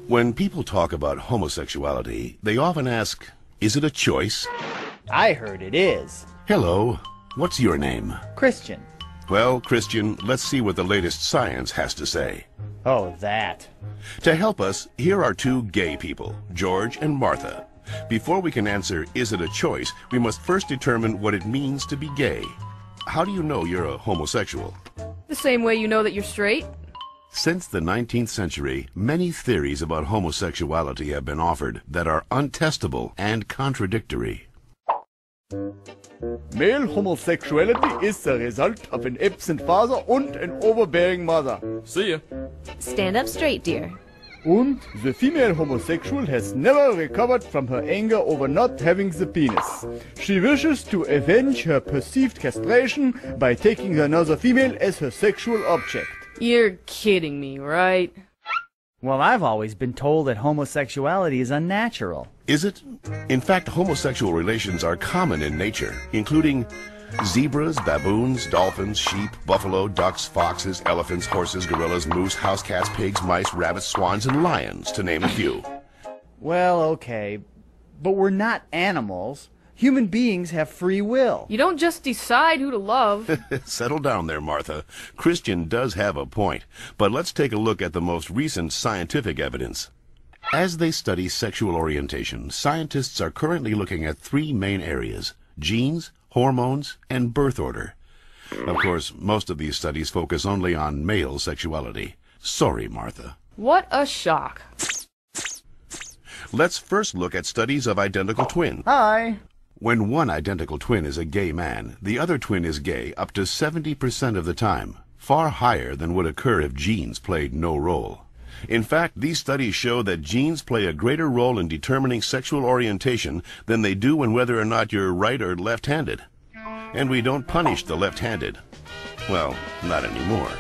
When people talk about homosexuality, they often ask, is it a choice? I heard it is. Hello, what's your name? Christian. Well, Christian, let's see what the latest science has to say. Oh, that. To help us, here are two gay people, George and Martha. Before we can answer, is it a choice, we must first determine what it means to be gay. How do you know you're a homosexual? The same way you know that you're straight. Since the 19th century, many theories about homosexuality have been offered that are untestable and contradictory. Male homosexuality is the result of an absent father and an overbearing mother. See ya. Stand up straight, dear. And the female homosexual has never recovered from her anger over not having the penis. She wishes to avenge her perceived castration by taking another female as her sexual object. You're kidding me, right? Well, I've always been told that homosexuality is unnatural. Is it? In fact, homosexual relations are common in nature, including zebras, baboons, dolphins, sheep, buffalo, ducks, foxes, elephants, horses, gorillas, moose, house cats, pigs, mice, rabbits, swans, and lions, to name a few. Well, okay, but we're not animals. Human beings have free will. You don't just decide who to love. Settle down there, Martha. Christian does have a point, but let's take a look at the most recent scientific evidence. As they study sexual orientation, scientists are currently looking at three main areas: genes, hormones, and birth order. Of course, most of these studies focus only on male sexuality. Sorry, Martha. What a shock. Let's first look at studies of identical twins. Hi. When one identical twin is a gay man, the other twin is gay up to 70% of the time, far higher than would occur if genes played no role. In fact, these studies show that genes play a greater role in determining sexual orientation than they do in whether or not you're right or left-handed. And we don't punish the left-handed. Well, not anymore.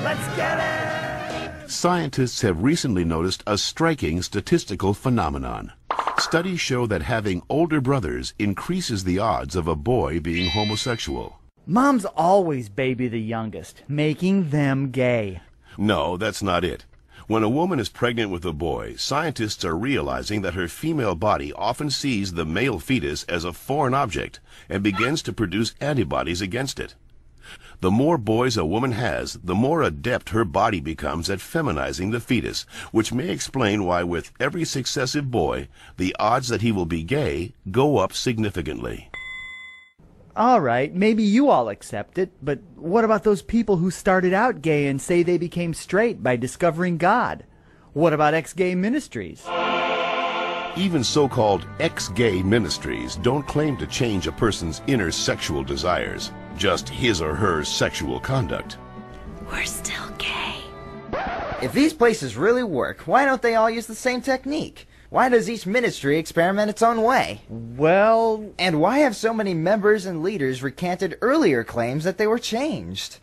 Let's get it! Scientists have recently noticed a striking statistical phenomenon. Studies show that having older brothers increases the odds of a boy being homosexual. Moms always baby the youngest, making them gay. No, that's not it. When a woman is pregnant with a boy, scientists are realizing that her female body often sees the male fetus as a foreign object and begins to produce antibodies against it. The more boys a woman has, the more adept her body becomes at feminizing the fetus, which may explain why with every successive boy, the odds that he will be gay go up significantly. All right, maybe you all accept it, but what about those people who started out gay and say they became straight by discovering God? What about ex-gay ministries? Even so-called ex-gay ministries don't claim to change a person's inner sexual desires, just his or her sexual conduct. We're still gay. If these places really work, why don't they all use the same technique? Why does each ministry experiment its own way? Well... And why have so many members and leaders recanted earlier claims that they were changed?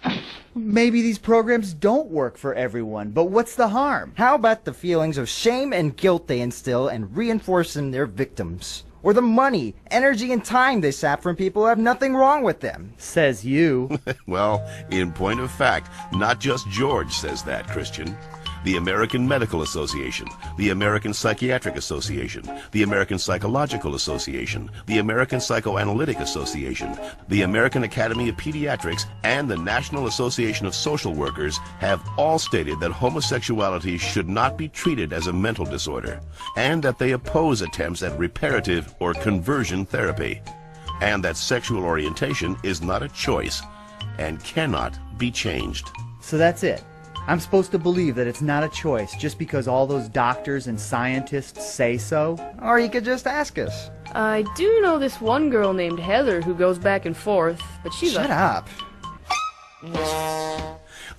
Maybe these programs don't work for everyone, but what's the harm? How about the feelings of shame and guilt they instill and reinforce in their victims? Or the money, energy, and time they sap from people who have nothing wrong with them? Says you. Well, in point of fact, not just George says that, Christian. The American Medical Association, the American Psychiatric Association, the American Psychological Association, the American Psychoanalytic Association, the American Academy of Pediatrics, and the National Association of Social Workers have all stated that homosexuality should not be treated as a mental disorder, and that they oppose attempts at reparative or conversion therapy, and that sexual orientation is not a choice and cannot be changed. So that's it. I'm supposed to believe that it's not a choice just because all those doctors and scientists say so? Or you could just ask us. I do know this one girl named Heather who goes back and forth, but she's Shut up.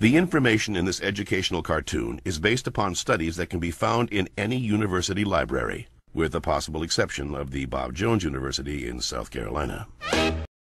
The information in this educational cartoon is based upon studies that can be found in any university library, with the possible exception of the Bob Jones University in South Carolina.